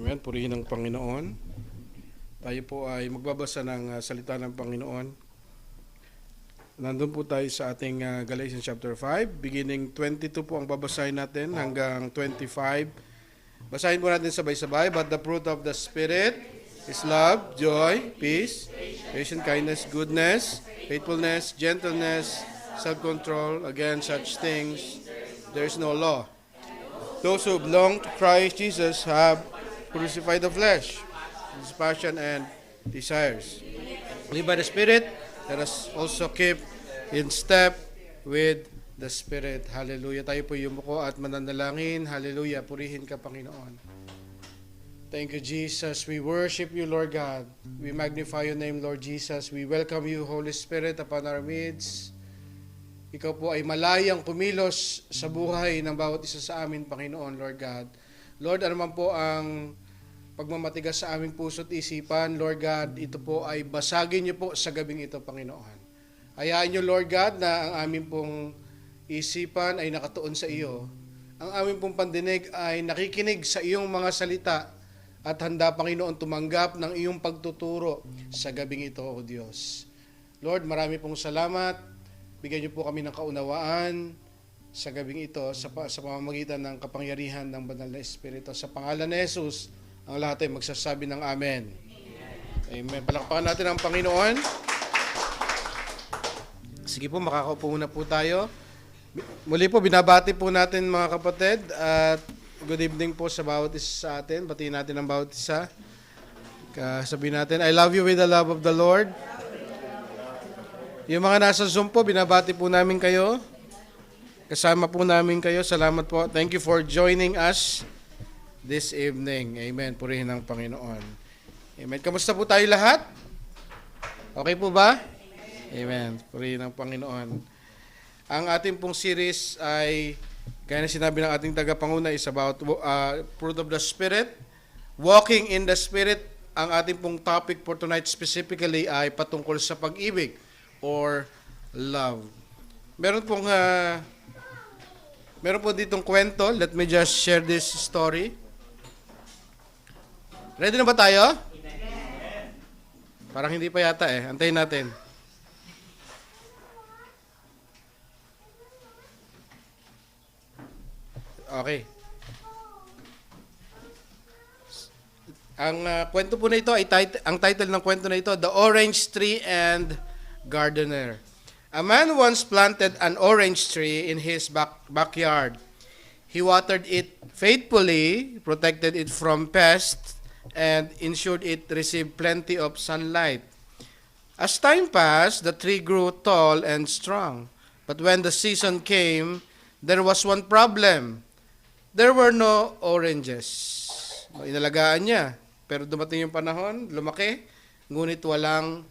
Amen. Purihin ng Panginoon. Tayo po ay magbabasa ng salita ng Panginoon. Nandun po tayo sa ating Galatians chapter 5. Beginning 22 po ang babasahin natin hanggang 25. Basahin po natin sabay-sabay. But the fruit of the Spirit is love, joy, peace, patience, kindness, goodness, faithfulness, gentleness, self-control. Against such things there is no law. Those who belong to Christ Jesus have crucified the flesh, its passion and desires. Live by the Spirit, let us also keep in step with the Spirit. Hallelujah. Tayo po yumuko at mananalangin. Hallelujah. Purihin ka, Panginoon. Thank you, Jesus. We worship you, Lord God. We magnify your name, Lord Jesus. We welcome you, Holy Spirit, upon our midst. Ikaw po ay malayang kumilos sa buhay ng bawat isa sa amin, Panginoon, Lord God. Lord, ano man po ang pagmamatigas sa aming puso't isipan, Lord God, ito po ay basagin niyo po sa gabing ito, Panginoon. Hayaan niyo, Lord God, na ang aming pong isipan ay nakatuon sa iyo. Ang aming pong pandinig ay nakikinig sa iyong mga salita at handa, Panginoon, tumanggap ng iyong pagtuturo sa gabing ito, O Diyos. Lord, marami pong salamat. Bigyan niyo po kami ng kaunawaan sa gabing ito sa pamamagitan ng kapangyarihan ng Banal na Espiritu. Sa pangalan ni Jesus, ang lahat ay magsasabi ng Amen. Amen. Palakpakan natin ang Panginoon. Sige po, makakaupo muna po tayo. Muli po, binabati po natin mga kapatid at good evening po sa bawat isa sa atin. Batiin natin ang bawat isa. Sabihin natin, I love you with the love of the Lord. Yung mga nasa Zoom po, binabati po namin kayo. Kasama po namin kayo. Salamat po. Thank you for joining us this evening. Amen. Purihin ng Panginoon. Amen. Kamusta po tayo lahat? Okay po ba? Amen. Purihin ng Panginoon. Ang ating pong series ay, gaya na sinabi ng ating tagapanguna, is about fruit of the Spirit. Walking in the Spirit. Ang ating pong topic for tonight specifically ay patungkol sa pag-ibig or love. Meron po ditong kwento. Let me just share this story. Ready na ba tayo? Parang hindi pa yata eh. Antayin natin. Okay. Ang kwento po na ito ay ang title ng kwento na ito, The Orange Tree and Gardener. A man once planted an orange tree in his backyard. He watered it faithfully, protected it from pests, and ensured it received plenty of sunlight. As time passed, the tree grew tall and strong. But when the season came, there was one problem. There were no oranges. Inalagaan niya, pero dumating yung panahon, lumaki, ngunit walang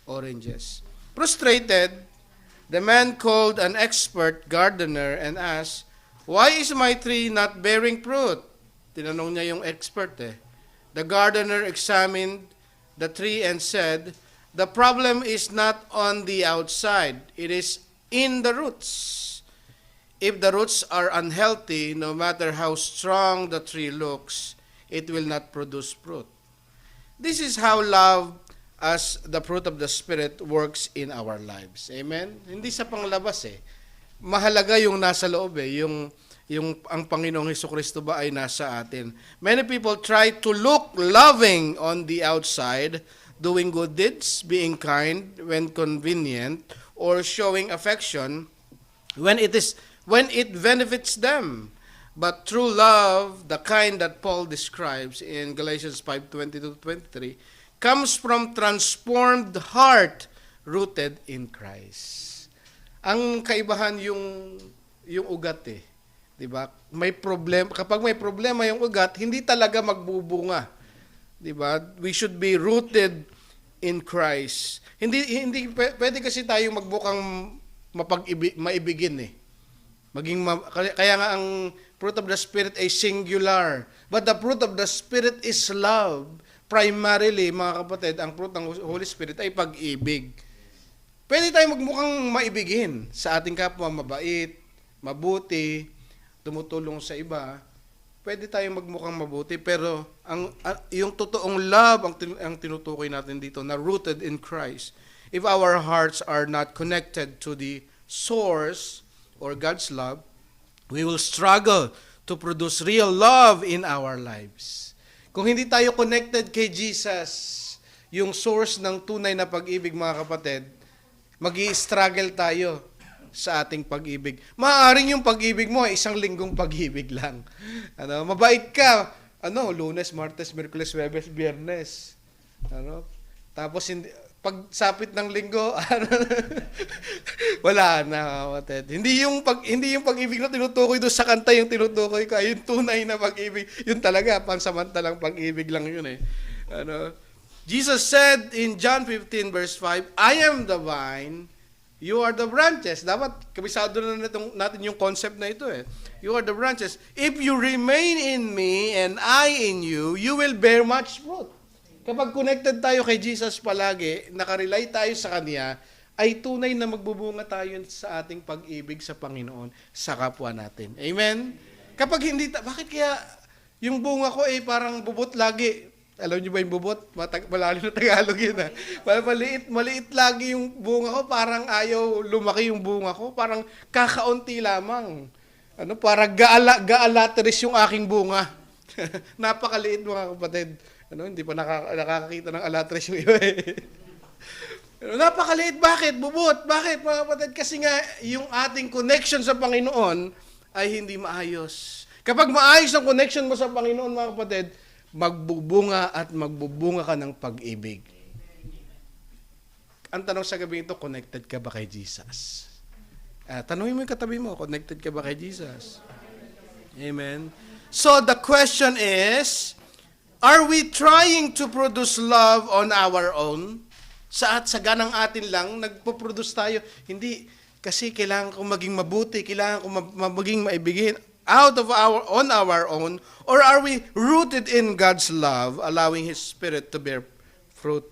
oranges. Frustrated, the man called an expert gardener and asked, "Why is my tree not bearing fruit?" Tinanong niya yung expert eh. The gardener examined the tree and said, "The problem is not on the outside, it is in the roots. If the roots are unhealthy, no matter how strong the tree looks, it will not produce fruit." This is how love as the fruit of the Spirit works in our lives. Amen? Hindi sa panglabas eh. Mahalaga yung nasa loob eh. Yung ang Panginoong Hesukristo ba ay nasa atin. Many people try to look loving on the outside, doing good deeds, being kind when convenient, or showing affection when it benefits them. But true love, the kind that Paul describes in Galatians 5:22-23, comes from transformed heart rooted in Christ. Ang kaibahan yung ugat eh. 'Di ba? May problem, kapag may problema yung ugat, hindi talaga magbubunga. 'Di ba? We should be rooted in Christ. Hindi pwede kasi tayong magbukang maibigin eh. Kaya nga ang fruit of the Spirit ay singular. But the fruit of the Spirit is love. Primarily, mga kapatid, ang fruit ng Holy Spirit ay pag-ibig. Pwede tayong magmukhang maibigin sa ating kapwa, mabait, mabuti, tumutulong sa iba. pwede tayong magmukhang mabuti, pero yung totoong love ang tinutukoy natin dito na rooted in Christ. If our hearts are not connected to the source or God's love, we will struggle to produce real love in our lives. Kung hindi tayo connected kay Jesus, yung source ng tunay na pag-ibig, mga kapatid, magi-struggle tayo sa ating pag-ibig. Maaaring yung pag-ibig mo ay isang linggong pag-ibig lang. Mabait ka, Lunes, Martes, Miyerkules, Huwebes, Biyernes. Tapos pag sapit ng linggo, wala na, kapatid. Hindi yung pag-ibig na tinutukoy doon sa kanta yung tinutukoy ko, ay yung tunay na pag-ibig. Yun talaga, pansamantalang pag-ibig lang yun eh. Jesus said in John 15 verse 5, I am the vine, you are the branches. Dapat kabisado na natin yung concept na ito eh. You are the branches. If you remain in me and I in you, you will bear much fruit. Kapag connected tayo kay Jesus palagi, nakarely tayo sa Kanya, ay tunay na magbubunga tayo sa ating pag-ibig sa Panginoon, sa kapwa natin. Amen? Kapag hindi, bakit kaya yung bunga ko ay parang bubot lagi? Alam niyo ba yung bubot? Malalim na Tagalog yun. Maliit lagi yung bunga ko. Parang ayaw lumaki yung bunga ko. Parang kakaunti lamang. Parang gaalateris yung aking bunga. Napakaliit, mga kapatid. Hindi pa nakakakita ng alateris yung iba eh. Napakaliit. Bakit? Bubot. Bakit, mga kapatid? Kasi nga, yung ating connection sa Panginoon ay hindi maayos. Kapag maayos ang connection mo sa Panginoon, mga kapatid, magbubunga at magbubunga ka ng pag-ibig. Ang tanong sa gabi ito, connected ka ba kay Jesus? Tanungin mo yung katabi mo, connected ka ba kay Jesus? Amen. So the question is, are we trying to produce love on our own? Sa ganang atin lang, nagpo-produce tayo. Hindi, kasi kailangan kong maging mabuti, kailangan kong maging maibigin on our own, or are we rooted in God's love, allowing His Spirit to bear fruit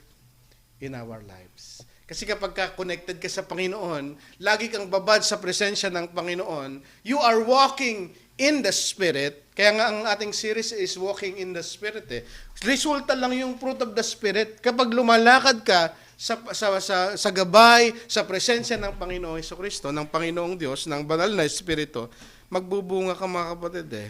in our lives? Kasi kapag connected ka sa Panginoon, lagi kang babad sa presensya ng Panginoon, you are walking in the Spirit. Kaya nga ang ating series is Walking in the Spirit eh. Resulta lang yung fruit of the Spirit. Kapag lumalakad ka sa gabay, sa presensya ng Panginoong Jesucristo, ng Panginoong Diyos, ng banal na Espiritu, magbubunga ka, mga kapatid eh.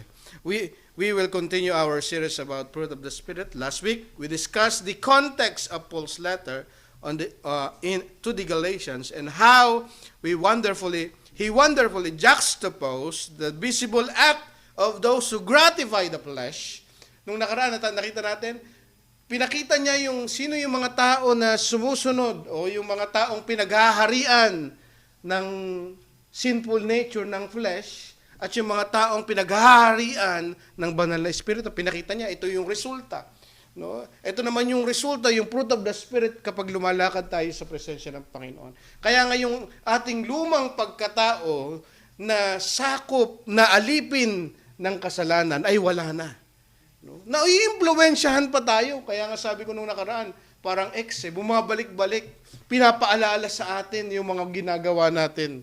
We will continue our series about fruit of the Spirit. Last week, we discussed the context of Paul's letter to the Galatians and how he wonderfully juxtaposed the visible act of those who gratify the flesh. Nung nakaraan, nakita natin, pinakita niya sino yung mga tao na sumusunod o yung mga taong pinaghaharian ng sinful nature ng flesh at yung mga taong pinaghaharian ng banal na Espiritu. Pinakita niya, ito yung resulta. Ito naman yung resulta, yung fruit of the Spirit kapag lumalakad tayo sa presensya ng Panginoon. Kaya nga yung ating lumang pagkatao na sakop, na alipin ng kasalanan ay wala na. Naiimpluwensyahan pa tayo. Kaya nga sabi ko nung nakaraan, parang bumabalik-balik, pinapaalala sa atin yung mga ginagawa natin.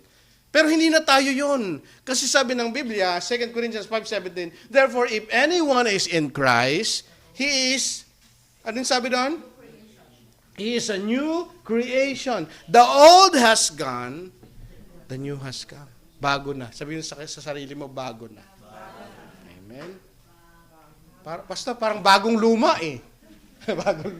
Pero hindi na tayo yun. Kasi sabi ng Biblia, 2 Corinthians 5:17, therefore, if anyone is in Christ, he is, anong sabi doon? He is a new creation. The old has gone, the new has come. Bago na. Sabihin sa sarili mo, bago na. Amen? Basta parang bagong luma eh. Bagong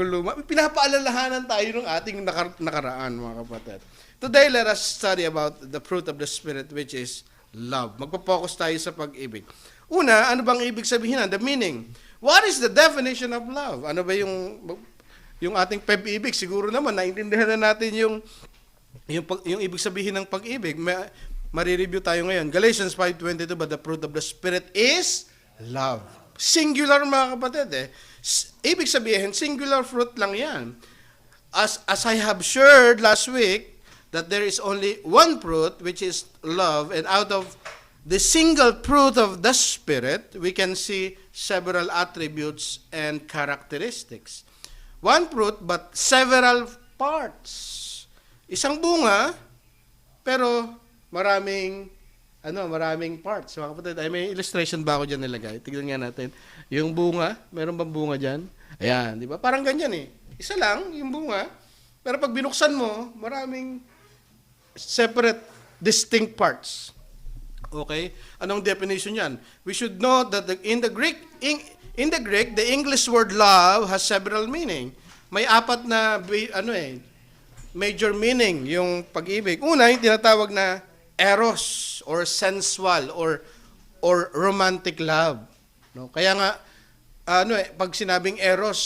luma. Pinapaalalahanan tayo ng ating nakaraan, mga kapatid. Today, let us study about the fruit of the Spirit, which is love. Magpo-focus tayo sa pag-ibig. Una, ano bang ibig sabihin? The meaning. What is the definition of love? Ano ba yung ating pag-ibig? Siguro naman, naintindihan na natin yung ibig sabihin ng pag-ibig. Marireview tayo ngayon. Galatians 5:22, but the fruit of the Spirit is love. Singular, mga kapatid eh. Ibig sabihin, singular fruit lang yan. As I have shared last week, that there is only one fruit, which is love, and out of the single fruit of the Spirit, we can see several attributes and characteristics. One fruit, but several parts. Isang bunga, pero maraming maraming parts. Mga kapatid, ay may illustration ba ako dyan nilagay? Tignan nga natin. Yung bunga, meron bang bunga dyan? Ayan, di ba? Parang ganyan eh. Isa lang, yung bunga. Pero pag binuksan mo, maraming separate, distinct parts. Okay? Anong definition yan? We should know that in the Greek, the English word love has several meaning. May apat na, major meaning yung pag-ibig. Una, yung tinatawag na eros or sensual or romantic love. No? Kaya nga pag sinabing eros,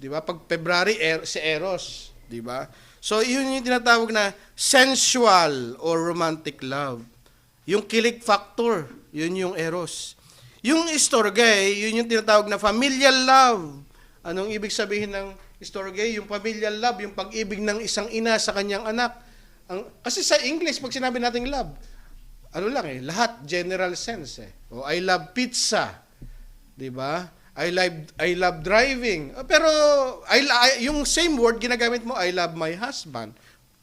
'di ba? Pag February si eros, 'di ba? So yun yung tinatawag na sensual or romantic love. Yung kilig factor, yun yung eros. Yung storge, yun yung tinatawag na familial love. Anong ibig sabihin ng storge? Yung familial love, yung pag-ibig ng isang ina sa kanyang anak. Kasi sa English, pag sinabi nating love, lahat general sense. O I love pizza, 'di ba? I love driving. Pero yung same word ginagamit mo, I love my husband.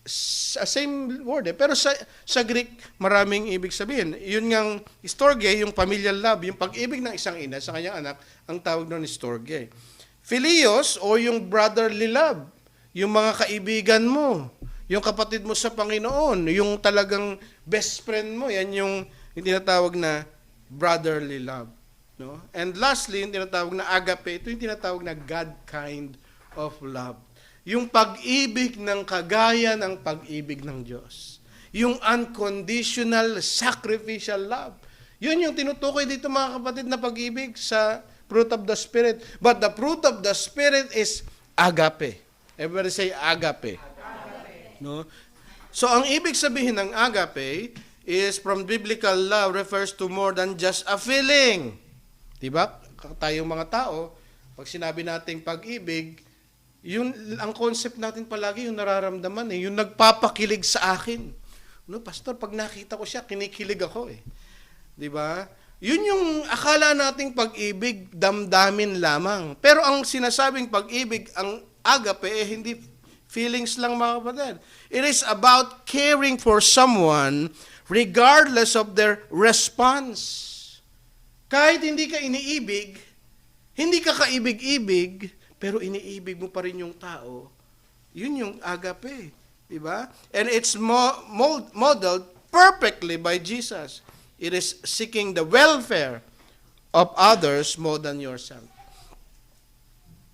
Same word Pero sa Greek, maraming ibig sabihin. Yun ngang storge, yung familial love, yung pag-ibig ng isang ina sa kanyang anak, ang tawag doon storge. Philios o yung brotherly love, yung mga kaibigan mo, yung kapatid mo sa Panginoon, yung talagang best friend mo, yan yung tinatawag na brotherly love. No? And lastly, yung tinatawag na agape, ito yung tinatawag na God kind of love. Yung pag-ibig ng kagaya ng pag-ibig ng Diyos. Yung unconditional sacrificial love. Yun yung tinutukoy dito mga kapatid na pag-ibig sa fruit of the Spirit. But the fruit of the Spirit is agape. Everybody say agape. No? So ang ibig sabihin ng agape is from biblical love refers to more than just a feeling. 'Di ba? Tayong mga tao, pag sinabi nating pag-ibig, yun ang concept natin palagi yung nararamdaman yung nagpapakilig sa akin. No, pastor, pag nakita ko siya, kinikilig ako 'Di ba? Yun yung akala nating pag-ibig, damdamin lamang. Pero ang sinasabing pag-ibig, ang agape hindi feelings lang mga kapatid. It is about caring for someone regardless of their response. Kahit hindi ka iniibig, hindi ka kaibig-ibig, pero iniibig mo pa rin yung tao, yun yung agape. Diba? And it's modeled perfectly by Jesus. It is seeking the welfare of others more than yourself.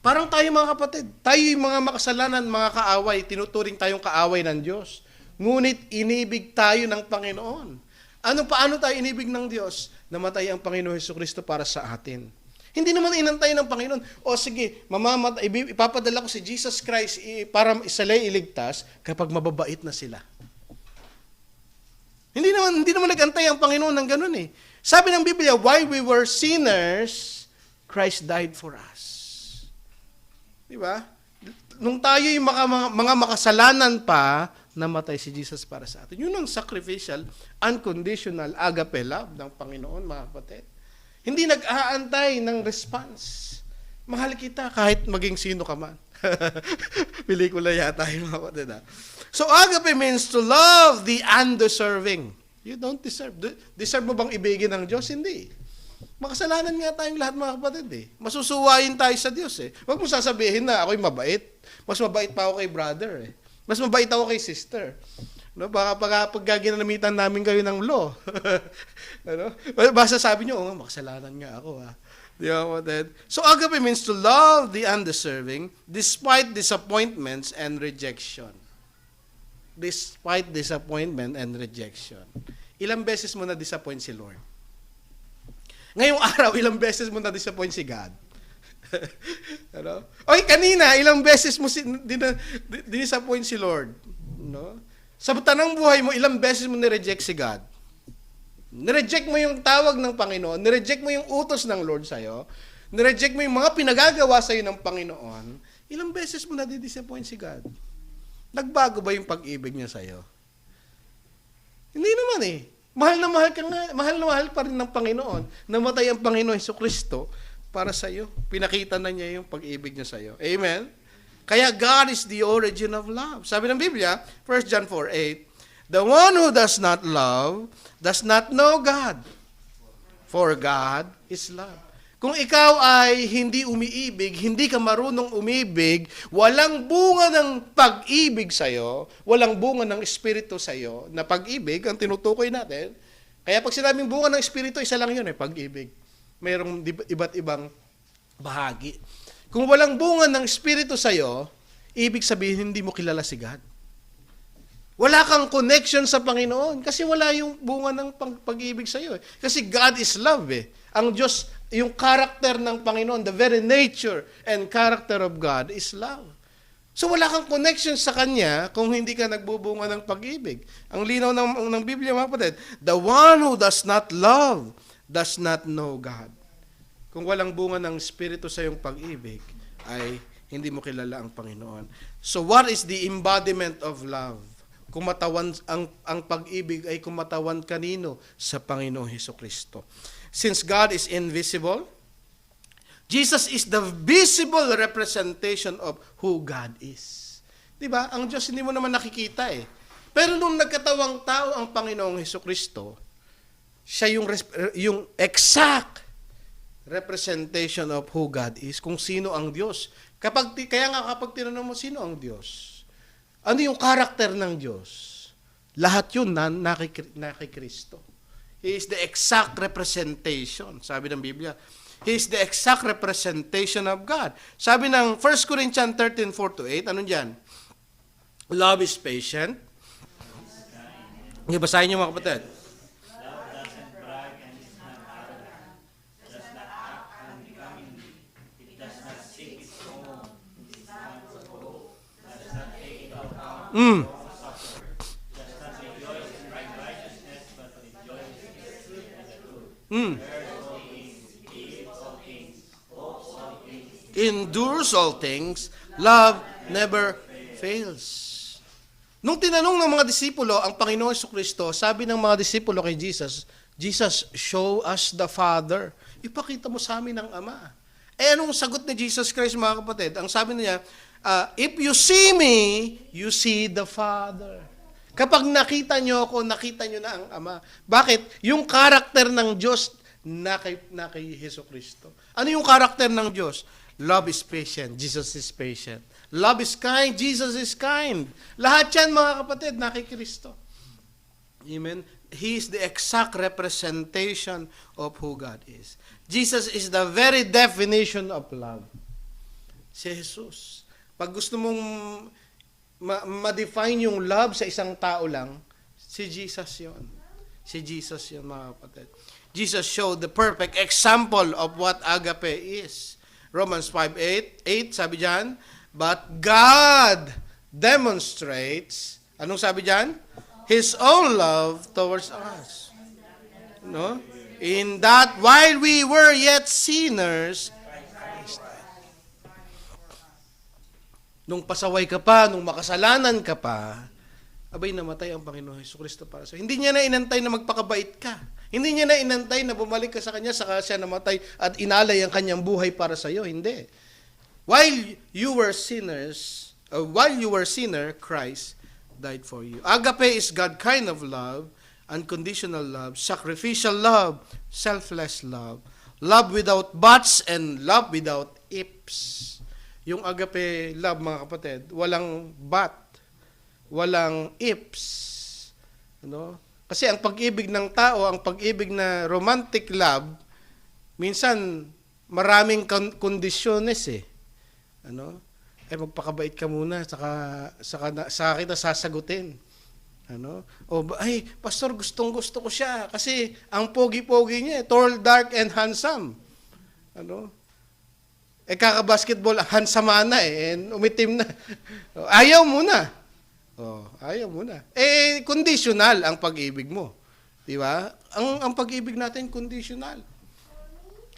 Parang tayo mga kapatid, tayo yung mga makasalanan, mga kaaway, tinuturing tayong kaaway ng Diyos. Ngunit inibig tayo ng Panginoon. Paano tayo inibig ng Diyos? Namatay ang Panginoon Jesucristo para sa atin. Hindi naman inantay ng Panginoon, sige, ipapadala ko si Jesus Christ para isalay iligtas kapag mababait na sila. Hindi naman nag-antay ang Panginoon ng ganun Sabi ng Biblia, while we were sinners, Christ died for us. Diba? Nung tayo yung mga makasalanan pa, namatay si Jesus para sa atin. Yun ang sacrificial, unconditional agape love ng Panginoon, mga kapatid. Hindi nag-aantay ng response. Mahal kita kahit maging sino ka man. Pelikula yata yung mga kapatid. So agape means to love the undeserving. You don't deserve. Deserve mo bang ibigin ng Diyos? Hindi. Makasalanan nga tayong lahat mga kapatid Masusuwayin tayo sa Diyos Huwag mo sasabihin na ako'y mabait. Mas mabait pa ako kay brother Mas mabait ako kay sister. No, baka pag ginanamitan namin kayo ng law. Basta sabi niyo, makasalanan nga ako Di ba, kapatid? So agape means to love the undeserving despite disappointments and rejection. Despite disappointment and rejection. Ilang beses mo na-disappoint si Lord? Ngayong araw, ilang beses mo na-disappoint si God? Kanina, ilang beses mo disappoint si Lord? No? Sa tanang buhay mo, ilang beses mo nireject si God? Nireject mo yung tawag ng Panginoon, nireject mo yung utos ng Lord sa'yo, nireject mo yung mga pinagagawa sa'yo ng Panginoon, ilang beses mo na-disappoint si God? Nagbago ba yung pag-ibig niya sa'yo? Hindi naman Mahal na mahal pa rin ng Panginoon. Namatay ang Panginoon Jesucristo para sa iyo. Pinakita na niya yung pag-ibig niya sa iyo. Amen? Kaya God is the origin of love. Sabi ng Biblia, 1 John 4:8, The one who does not love does not know God. For God is love. Kung ikaw ay hindi umiibig, hindi ka marunong umibig, walang bunga ng pag-ibig sa'yo, walang bunga ng Espiritu sa'yo, na pag-ibig, ang tinutukoy natin. Kaya pag sinabing bunga ng Espiritu, isa lang yun, pag-ibig. Mayroong iba't ibang bahagi. Kung walang bunga ng Espiritu sa'yo, ibig sabihin, hindi mo kilala si God. Wala kang connection sa Panginoon kasi wala yung bunga ng pag-ibig sa iyo. Kasi God is love Ang Diyos, yung character ng Panginoon, the very nature and character of God is love. So wala kang connection sa Kanya kung hindi ka nagbubunga ng pag-ibig. Ang linaw ng Biblia, mga kapatid, the one who does not love does not know God. Kung walang bunga ng Espiritu sa iyong pag-ibig, ay hindi mo kilala ang Panginoon. So what is the embodiment of love? Kumatawan ang pag-ibig ay kumatawan kanino? Sa Panginoong Hesukristo. Since God is invisible, Jesus is the visible representation of who God is. 'Di ba? Ang Diyos hindi mo naman nakikita Pero nung nagkatawang tao ang Panginoong Hesukristo, siya yung exact representation of who God is, kung sino ang Diyos. Kaya nga kapag tinanong mo sino ang Diyos, ano yung karakter ng Diyos? Lahat yun na kay Kristo. He is the exact representation, sabi ng Biblia. He is the exact representation of God. Sabi ng 1 Corinthians 13:4-8, ano dyan? Love is patient. Basahin niyo mga kapatid. Endures all things, love never fails. Nung tinanong ng mga disipulo ang Panginoon Jesucristo, sabi ng mga disipulo kay Jesus, Jesus, show us the Father. Ipakita mo sa amin ang Ama. Anong sagot ni Jesus Christ, mga kapatid? Ang sabi niya, if you see me, you see the Father. Kapag nakita nyo ako, nakita nyo na ang Ama. Bakit? Yung karakter ng Diyos na kay Jesucristo. Ano yung karakter ng Diyos? Love is patient. Jesus is patient. Love is kind. Jesus is kind. Lahat yan, mga kapatid, na kay Kristo. Amen? He is the exact representation of who God is. Jesus is the very definition of love. Si Jesus. Pag gusto mong ma-define yung love sa isang tao lang, si Jesus yon. Si Jesus yon, mga kapatid. Jesus showed the perfect example of what agape is. Romans 5:8, sabi diyan, but God demonstrates, anong sabi diyan? His own love towards us. No? In that while we were yet sinners, nung pasaway ka pa, nung makasalanan ka pa, abay namatay ang Panginoon Jesucristo para sa iyo. Hindi niya na inantay na magpakabait ka. Hindi niya na inantay na bumalik ka sa Kanya, saka siya namatay at inalay ang Kanyang buhay para sa iyo. Hindi. While you were sinner, Christ died for you. Agape is God kind of love, unconditional love, sacrificial love, selfless love, love without buts and love without ifs. Yung agape love, mga kapatid, walang but, walang ifs. Ano? Kasi ang pag-ibig ng tao, ang pag-ibig na romantic love, minsan maraming kondisyones Ano? Magpakabait ka muna, saka kita sasagutin. Ano? Pastor, gustong-gusto ko siya kasi ang pogi-pogi niya, tall, dark, and handsome. Ano? Kaka-basketball, handsome na umitim na. Ayaw muna. Ayaw muna. Conditional ang pag-ibig mo. Di ba? Ang pag-ibig natin, conditional.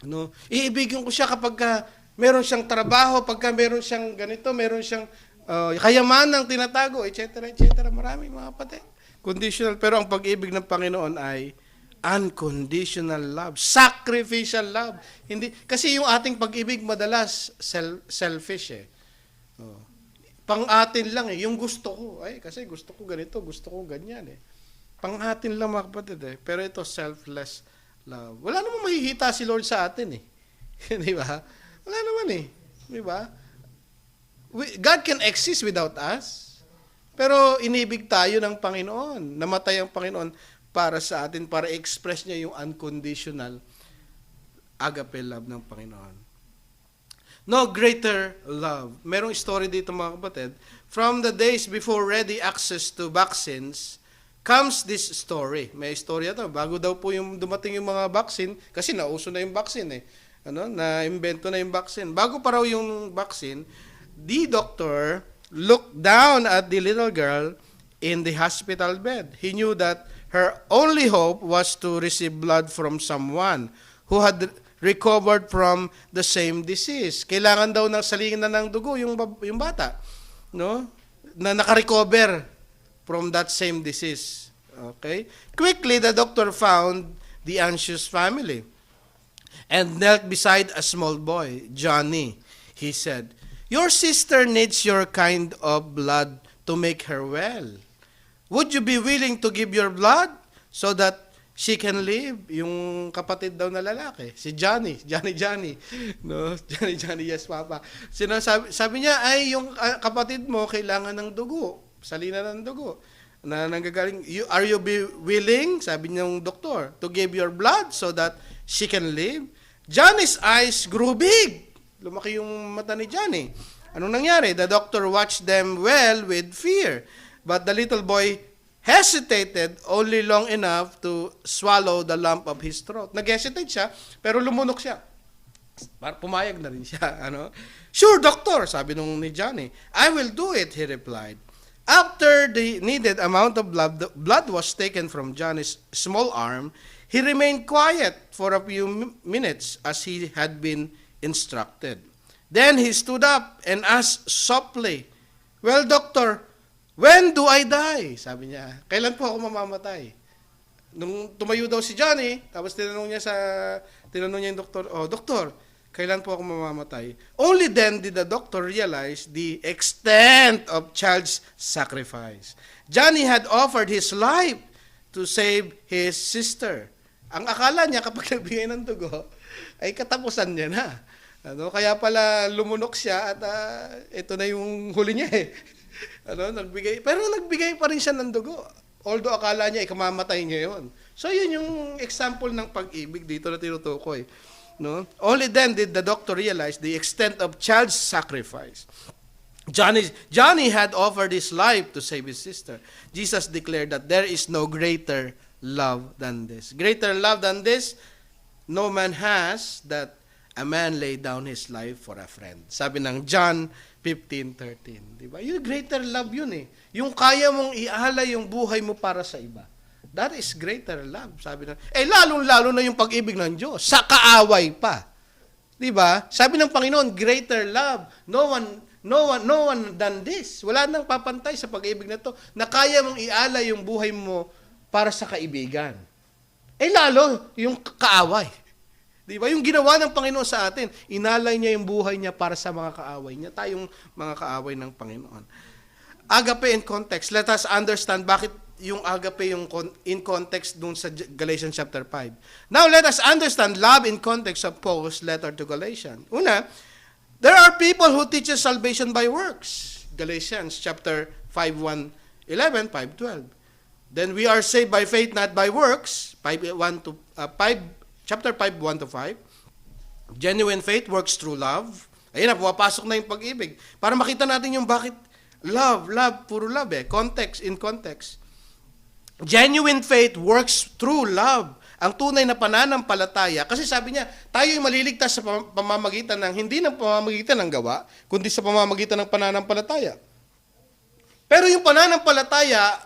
Ano? Iibigin ko siya kapag meron siyang trabaho, pagka meron siyang ganito, meron siyang kayamanang tinatago, etc., etc. Marami, mga kapatid. Conditional. Pero ang pag-ibig ng Panginoon ay unconditional love, sacrificial love. Hindi kasi yung ating pag-ibig madalas selfish pang-atin lang eh. Yung gusto ko, ay kasi gusto ko ganito, gusto ko ganyan eh. Pang-atin lang mga kapatid eh. Pero ito, selfless love. Wala namang mahihita si Lord sa atin eh. Di ba? Wala naman eh. Di ba? God can exist without us. Pero inibig tayo ng Panginoon. Namatay ang Panginoon para sa atin, para express niya yung unconditional agape love ng Panginoon. No greater love. Merong story dito mga kapatid. From the days before ready access to vaccines, comes this story. May istorya to. Bago daw po yung dumating yung mga vaccine, kasi nauso na yung vaccine eh. Na-invento na yung vaccine. Bago pa raw yung vaccine, the doctor looked down at the little girl in the hospital bed. He knew that her only hope was to receive blood from someone who had recovered from the same disease. Kailangan daw ng salingin na ng dugo yung bata, no? Na naka-recover from that same disease. Okay? Quickly, the doctor found the anxious family and knelt beside a small boy, Johnny. He said, "Your sister needs your kind of blood to make her well. Would you be willing to give your blood so that she can live?" Yung kapatid daw na lalaki, si Johnny. No? Johnny, yes, Papa. Sabi niya, ay, yung kapatid mo kailangan ng dugo. Salina ng dugo. Na nanggagaling, are you be willing, sabi niyang doktor, to give your blood so that she can live? Johnny's eyes grew big. Lumaki yung mata ni Johnny. Anong nangyari? The doctor watched them well with fear. But the little boy hesitated only long enough to swallow the lump of his throat. Nag-hesitate siya, pero lumunok siya. Pumayag na rin siya. Sure, doctor, sabi nung ni Johnny. I will do it, he replied. After the needed amount of blood was taken from Johnny's small arm, he remained quiet for a few minutes as he had been instructed. Then he stood up and asked softly, "Well, doctor, when do I die?" Sabi niya, kailan po ako mamamatay? Nung tumayo daw si Johnny, tapos tinanong niya yung doktor, "Oh, doktor, kailan po ako mamamatay?" Only then did the doctor realize the extent of child's sacrifice. Johnny had offered his life to save his sister. Ang akala niya kapag nagbigay ng dugo, ay katapusan niya na. Kaya pala lumunok siya at ito na yung huli niya eh. Pero nagbigay pa rin siya ng dugo. Although akala niya ikamamatay niya yon. So yun yung example ng pag-ibig dito na tinutukoy. No? Only then did the doctor realize the extent of child's sacrifice. Johnny had offered his life to save his sister. Jesus declared that there is no greater love than this. Greater love than this, no man has, that a man lay down his life for a friend. Sabi ng John 15:13. Diba? Yung greater love yun eh. Yung kaya mong ialay yung buhay mo para sa iba. That is greater love, sabi na. Lalong-lalo na yung pag-ibig ng Diyos. Sa kaaway pa. Di ba? Sabi ng Panginoon, greater love. No one than this. Wala nang papantay sa pag-ibig na to na kaya mong ialay yung buhay mo para sa kaibigan. Lalo yung kaaway. Di ba? Yung ginawa ng Panginoon sa atin, inalay niya yung buhay niya para sa mga kaaway niya. Tayong mga kaaway ng Panginoon. Agape in context. Let us understand bakit yung agape yung in context dun sa Galatians chapter 5. Now, let us understand love in context of Paul's letter to Galatians. Una, there are people who teach salvation by works. Galatians chapter 5:1-11, 5:12. Then we are saved by faith, not by works. Chapter 5:1-5. Genuine faith works through love. Ayun na, pumapasok na yung pag-ibig. Para makita natin yung bakit love, puro love eh. Context, in context. Genuine faith works through love. Ang tunay na pananampalataya, kasi sabi niya, tayo ay maliligtas sa pamamagitan ng, hindi ng pamamagitan ng gawa, kundi sa pamamagitan ng pananampalataya. Pero yung pananampalataya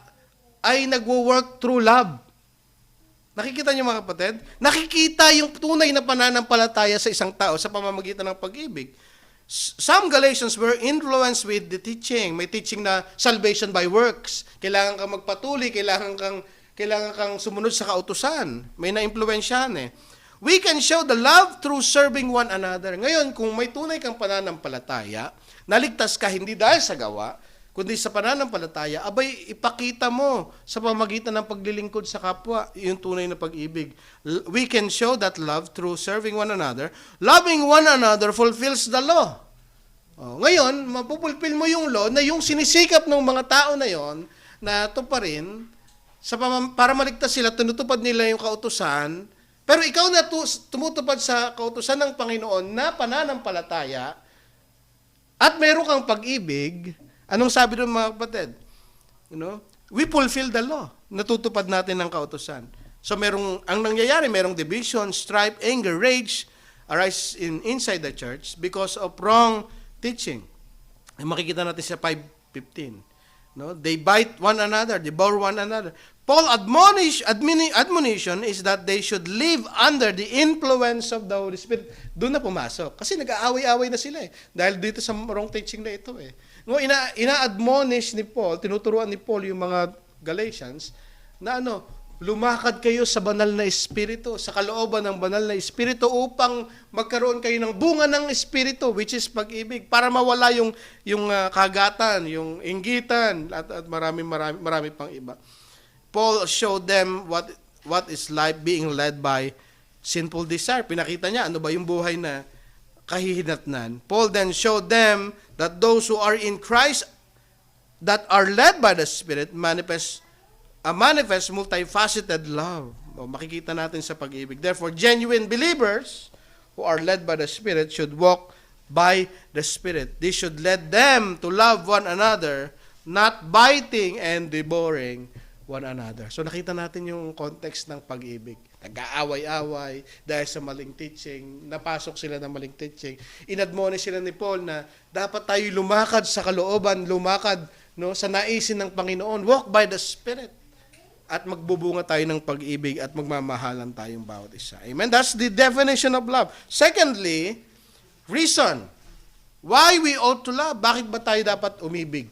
ay nagwo-work through love. Nakikita niyo mga kapatid? Nakikita yung tunay na pananampalataya sa isang tao sa pamamagitan ng pag-ibig. Some Galatians were influenced with the teaching. May teaching na salvation by works. Kailangan kang magpatuloy, kailangan kang sumunod sa kautusan. May na-impluwensyahan eh. We can show the love through serving one another. Ngayon, kung may tunay kang pananampalataya, naligtas ka hindi dahil sa gawa, kundi sa pananampalataya, abay, ipakita mo sa pamagitan ng paglilingkod sa kapwa, yung tunay na pag-ibig. We can show that love through serving one another. Loving one another fulfills the law. Ngayon, mapupulpil mo yung law na yung sinisikap ng mga tao na yon na tuparin, para maligtas sila, tinutupad nila yung kautusan, pero ikaw na tumutupad sa kautusan ng Panginoon na pananampalataya, at meron kang pag-ibig. Anong sabi doon mga kapatid? We fulfill the law. Natutupad natin ng kautusan. So ang nangyayari, merong division, strife, anger, rage arise inside the church because of wrong teaching. Makikita natin sa 5:15. They bite one another, devour one another. Paul admonition is that they should live under the influence of the Holy Spirit. Doon na pumasok. Kasi nag-aaway-away na sila dahil dito sa wrong teaching na ito ina-admonish ni Paul, tinuturuan ni Paul yung mga Galatians na lumakad kayo sa banal na espiritu, sa kalooban ng banal na espiritu upang magkaroon kayo ng bunga ng espiritu, which is pag-ibig, para mawala yung kagatan, yung inggitan, at marami pang iba. Paul showed them what is life being led by sinful desire. Pinakita niya ano ba yung buhay na kahihinatnan. Paul then showed them that those who are in Christ that are led by the Spirit manifest multifaceted love. Makikita natin sa pag-ibig. Therefore, genuine believers who are led by the Spirit should walk by the Spirit. They should lead them to love one another, not biting and devouring one another. So nakita natin yung context ng pag-ibig. Nag-aaway-away dahil sa maling teaching, napasok sila ng maling teaching. Inadmonish sila ni Paul na dapat tayo lumakad sa kalooban, lumakad sa naisin ng Panginoon, walk by the Spirit, at magbubunga tayo ng pag-ibig at magmamahalan tayong bawat isa. Amen? That's the definition of love. Secondly, reason why we ought to love. Bakit ba tayo dapat umibig?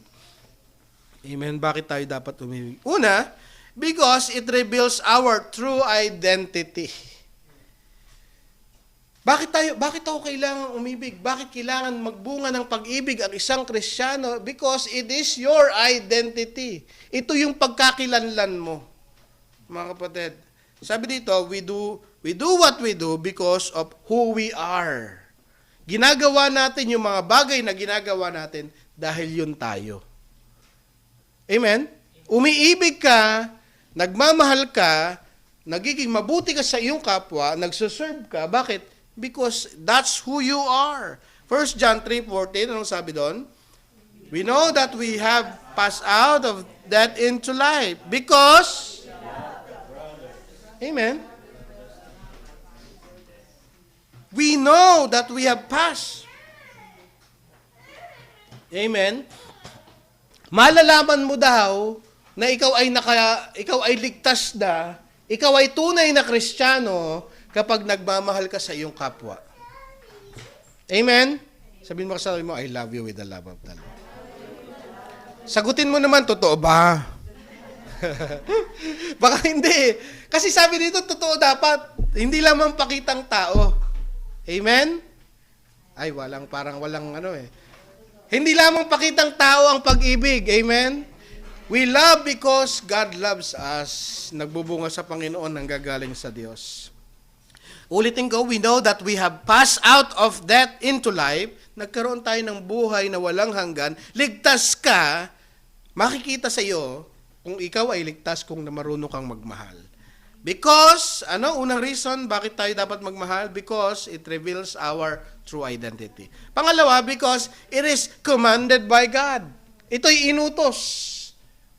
Amen? Bakit tayo dapat umibig? Una, because it reveals our true identity. Bakit ako kailangan umibig? Bakit kailangan magbunga ng pag-ibig ang isang Kristiyano? Because it is your identity. Ito yung pagkakilanlan mo, mga kapatid. Sabi dito, we do what we do because of who we are. Ginagawa natin yung mga bagay na ginagawa natin dahil yun tayo. Amen? Umiibig ka, nagmamahal ka, nagiging mabuti ka sa iyong kapwa, nagsuserve ka. Bakit? Because that's who you are. 1 John 3:14, anong sabi doon? We know that we have passed out of death into life because, amen, we know that we have passed. Amen. Malalaman mo daw na ikaw ay ligtas na, ikaw ay tunay na Kristiyano kapag nagmamahal ka sa iyong kapwa. Amen? Sabihin mo kasama mo, I love you with the love of the Lord. Sagutin mo naman, totoo ba? Baka hindi. Kasi sabi dito, totoo dapat. Hindi lamang pakitang tao. Amen? Ay, parang walang Hindi lamang pakitang tao ang pag-ibig. Amen? We love because God loves us. Nagbubunga sa Panginoon ang gagaling sa Diyos. Ulitin ko, we know that we have passed out of death into life. Nagkaroon tayo ng buhay na walang hanggan. Ligtas ka, makikita sa iyo kung ikaw ay ligtas kung marunong kang magmahal. Because, unang reason bakit tayo dapat magmahal? Because it reveals our true identity. Pangalawa, because it is commanded by God. Ito'y inutos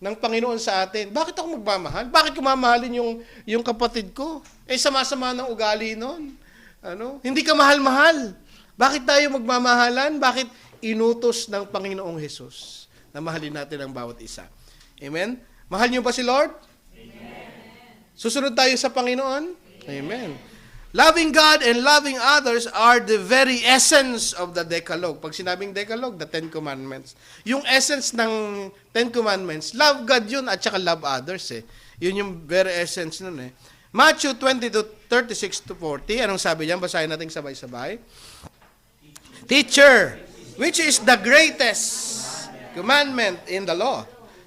ng Panginoon sa atin. Bakit ako magmamahal? Bakit ko mamahalin yung kapatid ko? Sama-sama ng ugali nun. Hindi ka mahal-mahal. Bakit tayo magmamahalan? Bakit inutos ng Panginoong Hesus na mahalin natin ang bawat isa? Amen? Mahal niyo ba si Lord? Susunod tayo sa Panginoon? Amen. Loving God and loving others are the very essence of the Decalogue. Pag sinabing Decalogue, the Ten Commandments. Yung essence ng Ten Commandments, love God yun at saka love others. Yun yung very essence nun . Matthew 20:36-40. Anong sabi diyan? Basahin natin sabay-sabay. Teacher, Which is the greatest commandment in the law?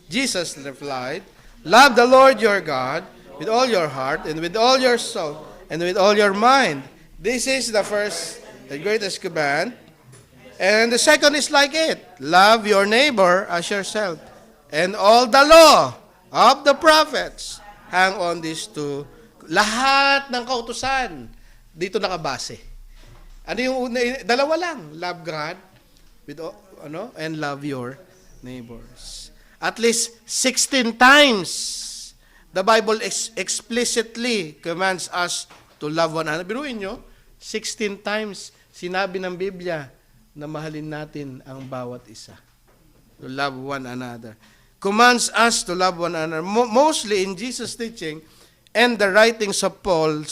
Jesus replied, love the Lord your God with all your heart and with all your soul and with all your mind. This is the first, the greatest command. And the second is like it. Love your neighbor as yourself. And all the law of the prophets hang on these two. Lahat ng kautusan dito nakabase. Ano yung una? Dalawa lang. Love God with and love your neighbors. At least 16 times the Bible explicitly commands us to love one another. Biruin nyo, 16 times sinabi ng Biblia na mahalin natin ang bawat isa. To love one another. Commands us to love one another. Mostly in Jesus' teaching and the writings of Paul,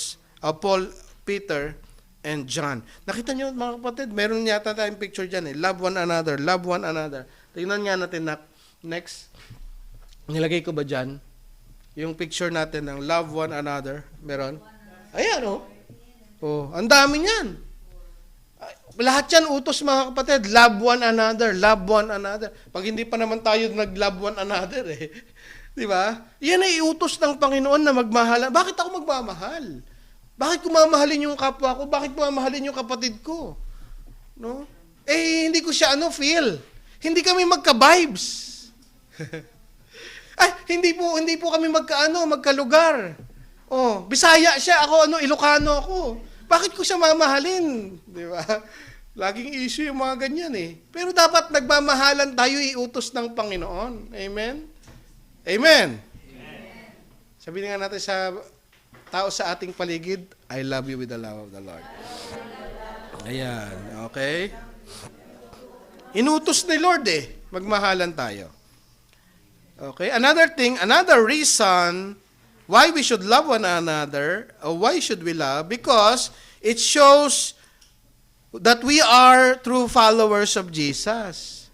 Peter, and John. Nakita nyo mga kapatid, meron yata tayong picture dyan eh. Love one another, love one another. Tingnan nga natin na next. Nilagay ko ba dyan? Yung picture natin ng love one another. Meron? Ayan oh. Oh, ang dami niyan. Lahat yan utos mga kapatid. Love one another. Love one another. Pag hindi pa naman tayo nag-love one another eh. Di ba? Yan ay utos ng Panginoon na magmahalan. Bakit ako magmamahal? Bakit ko mamahalin yung kapwa ko? Bakit ko mamahalin yung kapatid ko? No? Eh, hindi ko siya feel. Hindi kami magka-vibes. Hindi po kami magkalugar. Oh, Bisaya siya, ako Ilocano ako. Bakit ko siya mamahalin? Di ba? Laging issue yung mga ganyan eh. Pero dapat nagmamahalan tayo iutos ng Panginoon. Amen? Amen? Sabihin nga natin sa tao sa ating paligid, I love you with the love of the Lord. Ayan, okay? Inutos ni Lord eh. Magmahalan tayo. Okay? Another reason why we should love one another, or why should we love? Because it shows that we are true followers of Jesus.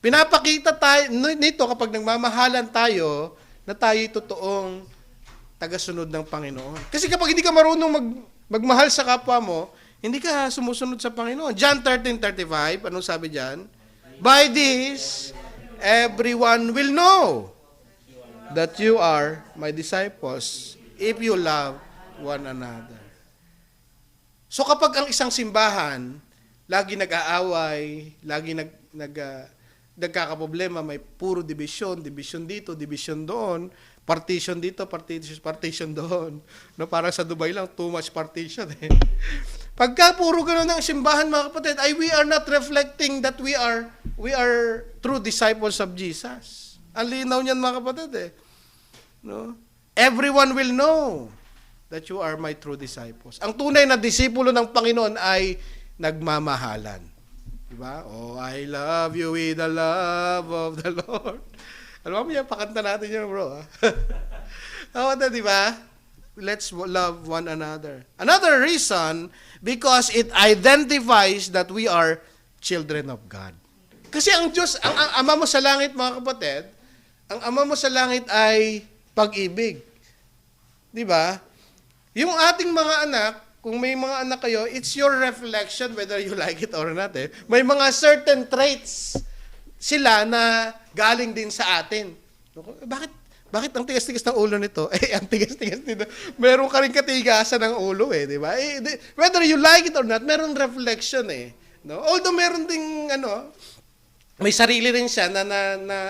Pinapakita tayo nito kapag nagmamahalan tayo na tayo'y totoong tagasunod ng Panginoon. Kasi kapag hindi ka marunong magmahal sa kapwa mo, hindi ka sumusunod sa Panginoon. John 13:35, anong sabi diyan? By this, everyone will know that you are my disciples if you love one another. So kapag ang isang simbahan lagi nag-aaway, lagi nagkakaproblema, may puro division dito, division doon, partition dito, partition doon. No, parang sa Dubai lang, too much partition eh. Pagka puro gano'n ng simbahan mga kapatid, we are not reflecting that we are true disciples of Jesus. Ang linaw niyan mga kapatid eh. No? Everyone will know that you are my true disciples. Ang tunay na disipulo ng Panginoon ay nagmamahalan. Diba? Oh, I love you with the love of the Lord. Alam mo yan, pakanta natin yun bro. Oo, diba? Let's love one another. Another reason, because it identifies that we are children of God. Kasi ang Diyos, ang Ama mo sa langit, mga kapatid, ang Ama mo sa langit ay pag-ibig. Di ba? Yung ating mga anak, kung may mga anak kayo, it's your reflection whether you like it or not. Eh. May mga certain traits sila na galing din sa atin. Bakit ang tigas-tigas ng ulo nito? Ang tigas-tigas nito. Meron ka rin katigasan ng ulo eh, di ba? Whether you like it or not, meron reflection eh. No? Although meron ding may sarili rin siya na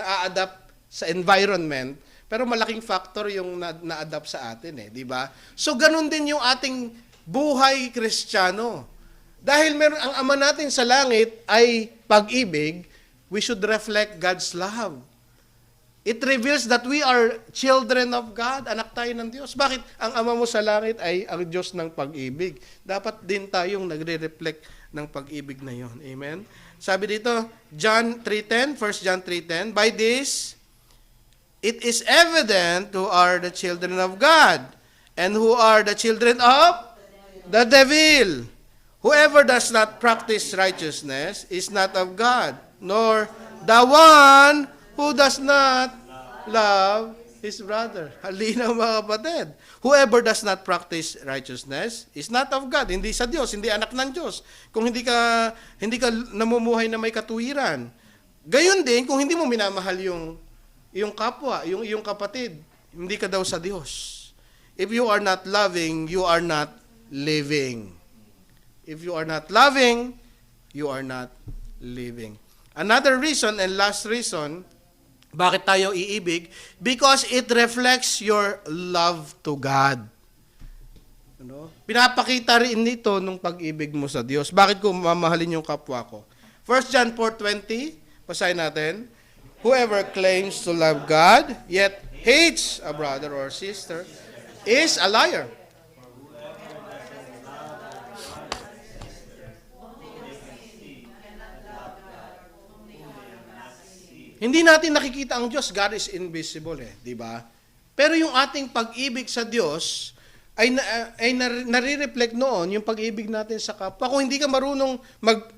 a-adapt sa environment, pero malaking factor yung na-adapt sa atin eh, di ba? So ganun din yung ating buhay Kristiyano. Dahil meron ang Ama natin sa langit ay pag-ibig, we should reflect God's love. It reveals that we are children of God, anak tayo ng Diyos. Bakit? Ang Ama mo sa langit ay ang Diyos ng pag-ibig. Dapat din tayong nagre-reflect ng pag-ibig na yon. Amen? Sabi dito, John 3:10, 1 John 3:10, by this, it is evident who are the children of God and who are the children of the devil. Whoever does not practice righteousness is not of God, nor the one who does not love his brother. Halinaw mga kapatid. Whoever does not practice righteousness is not of God. Hindi sa Diyos, hindi anak ng Diyos. Kung hindi ka namumuhay na may katuwiran. Gayon din, kung hindi mo minamahal yung kapwa, yung iyong kapatid, hindi ka daw sa Diyos. If you are not loving, you are not living. If you are not loving, you are not living. Another reason and last reason, bakit tayo iibig? Because it reflects your love to God. Pinapakita rin nito nung pag-ibig mo sa Diyos. Bakit ko mamahalin yung kapwa ko? 1 John 4:20, basahin natin. Whoever claims to love God, yet hates a brother or sister, is a liar. Hindi natin nakikita ang Diyos. God is invisible di ba? Pero yung ating pag-ibig sa Diyos ay nare-reflect noon yung pag-ibig natin sa kapwa. Kung hindi ka marunong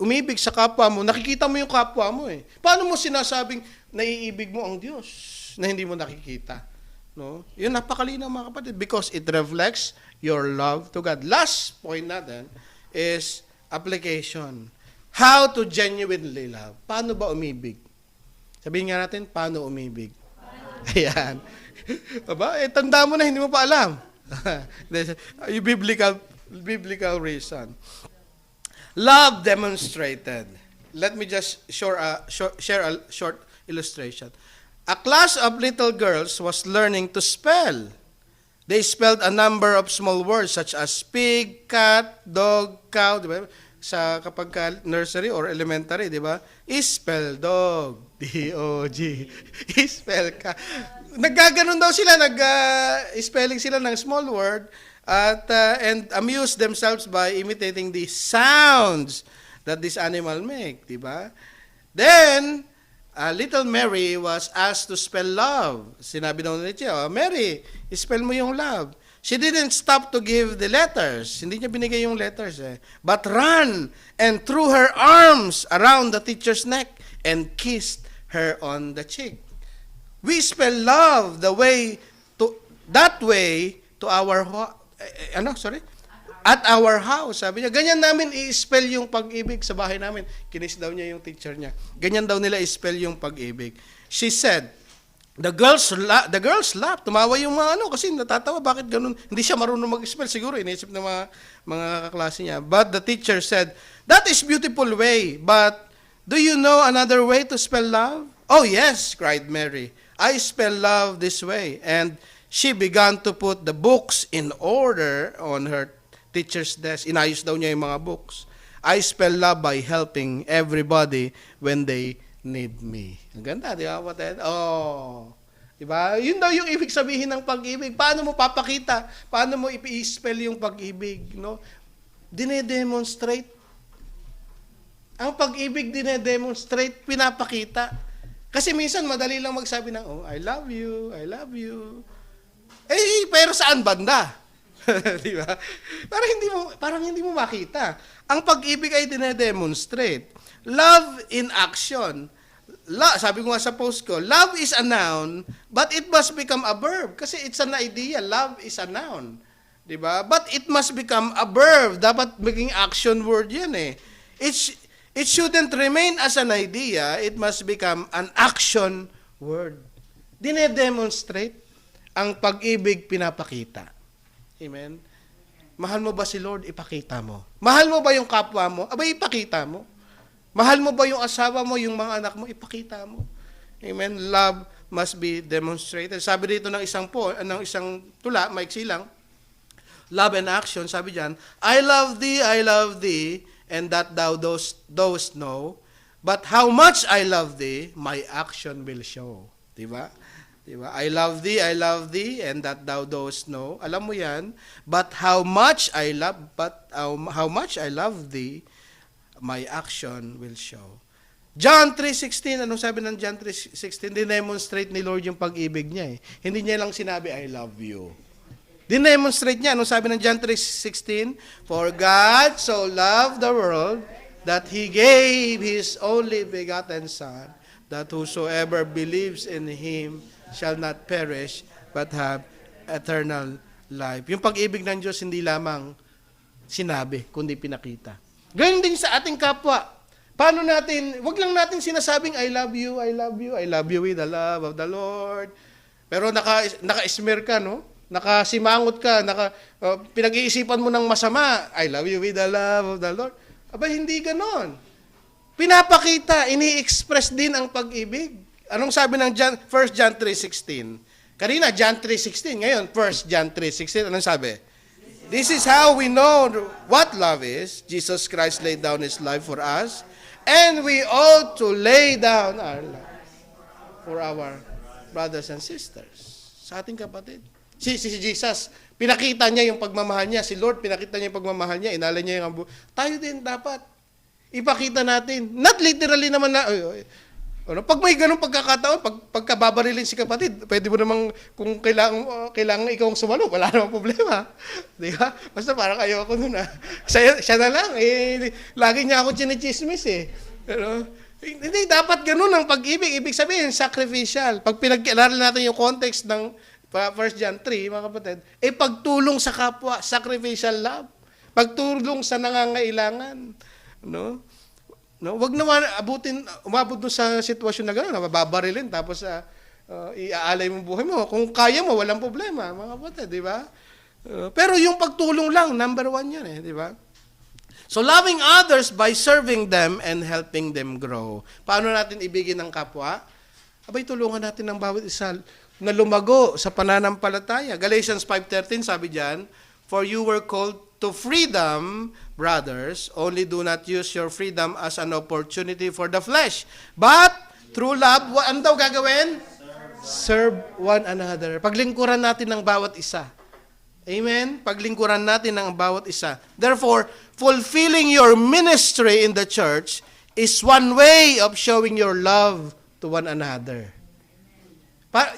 umibig sa kapwa mo, nakikita mo yung kapwa mo Paano mo sinasabing naiibig mo ang Diyos na hindi mo nakikita? No? Yun napakalinaw mga kapatid because it reflects your love to God. Last point natin is application. How to genuinely love. Paano ba umibig? Sabihin nga natin, paano umibig? Ayan. Aba, tanda mo na, hindi mo pa alam. Yung biblical reason. Love demonstrated. Let me just share a short illustration. A class of little girls was learning to spell. They spelled a number of small words such as pig, cat, dog, cow, di ba? Sa kapag nursery or elementary, di ba? Spell dog. D-O-G. Spell ka. Naggaganon daw sila, spelling sila ng small word and amuse themselves by imitating the sounds that this animal make, di ba? Then, little Mary was asked to spell love. Sinabi daw niya, Mary, spell mo yung love. She didn't stop to give the letters. Hindi niya binigay yung letters but ran and threw her arms around the teacher's neck and kissed her on the cheek. We spell love that way to our at our house. Sabi niya, ganyan namin i-spell yung pag-ibig sa bahay namin. Kinis daw niya yung teacher niya. Ganyan daw nila i-spell yung pag-ibig. She said, the girls laughed. Tumawa yung mga kasi natatawa, bakit ganun? Hindi siya marunong mag-spell. Siguro, iniisip ng mga kaklase niya. But the teacher said, that is beautiful way, but do you know another way to spell love? Oh yes, cried Mary. I spell love this way. And she began to put the books in order on her teacher's desk. Inayos daw niya yung mga books. I spell love by helping everybody when they need me. Ang ganda, di ba? Di ba? Yun daw yung ibig sabihin ng pag-ibig. Paano mo papakita? Paano mo i-spell yung pag-ibig? No? Dine-demonstrate. Ang pag-ibig dine-demonstrate, pinapakita. Kasi minsan madali lang magsabi ng, I love you, I love you. Pero saan banda? Di ba? Parang hindi mo makita. Ang pag-ibig ay dine-demonstrate. Love in action. Sabi ko nga sa post ko, love is a noun, but it must become a verb. Kasi it's an idea. Love is a noun. Di ba? But it must become a verb. Dapat maging action word yan It shouldn't remain as an idea. It must become an action word. Dine-demonstrate. Ang pag-ibig pinapakita. Amen? Mahal mo ba si Lord? Ipakita mo. Mahal mo ba yung kapwa mo? Abay, ipakita mo. Mahal mo ba yung asawa mo, yung mga anak mo? Ipakita mo. Amen? Love must be demonstrated. Sabi dito ng isang tula, maiksi lang, love and action, sabi diyan, I love thee, and that thou dost know, but how much I love thee, my action will show. Diba? I love thee, and that thou dost know. Alam mo yan, but how much I love thee, my action will show. John 3:16, anong sabi ng John 3:16? Dinemonstrate ni Lord yung pag-ibig niya Hindi niya lang sinabi, I love you. Dinemonstrate niya. Anong sabi ng John 3:16? For God so loved the world that He gave His only begotten Son, that whosoever believes in Him shall not perish, but have eternal life. Yung pag-ibig ng Diyos hindi lamang sinabi, kundi pinakita. Ganyan din sa ating kapwa. Paano natin, wag lang natin sinasabing, I love you, I love you, I love you with the love of the Lord. Pero naka-smear ka, no? Nakasimangot ka, pinag-iisipan mo ng masama, I love you with the love of the Lord. Aba, hindi ganon. Pinapakita, ini-express din ang pag-ibig. Anong sabi ng 1 John 3:16? Kanina, John 3:16. Ngayon, 1 John 3:16. Anong sabi? This is how we know what love is. Jesus Christ laid down His life for us, and we ought to lay down our life for our brothers and sisters. Sa ating kapatid. Si Jesus, pinakita niya yung pagmamahal niya. Si Lord, pinakita niya yung pagmamahal niya. Inalay niya yung tayo din dapat. Ipakita natin. Not literally naman na, pag may ganung pagkakataon, pagkababarilin si kapatid, pwede mo namang, kung kailangan ikaw ang sumalo, wala namang problema. Di ba? Basta parang ayoko nun siya na lang, lagi niya ako chinichismis Pero, hindi, dapat ganun ang pag-ibig. Ibig sabihin, sacrificial. Pag pinag-aralan natin yung context ng 1 John 3, mga kapatid, pagtulong sa kapwa, sacrificial love. Pagtulong sa nangangailangan. No? Wag naman umabot doon sa sitwasyon na gano'n, mababarilin, tapos iaalay mo buhay mo. Kung kaya mo, walang problema, mga kapatid, di ba? Pero yung pagtulong lang, number 1 yan di ba? So, loving others by serving them and helping them grow. Paano natin ibigin ng kapwa? Abay, tulungan natin ng bawat isa na lumago sa pananampalataya. Galatians 5:13, sabi diyan, for you were called to freedom, brothers, only do not use your freedom as an opportunity for the flesh. But, through love, ano daw gagawin? Serve one another. Paglingkuran natin ng bawat isa. Amen? Paglingkuran natin ng bawat isa. Therefore, fulfilling your ministry in the church is one way of showing your love to one another.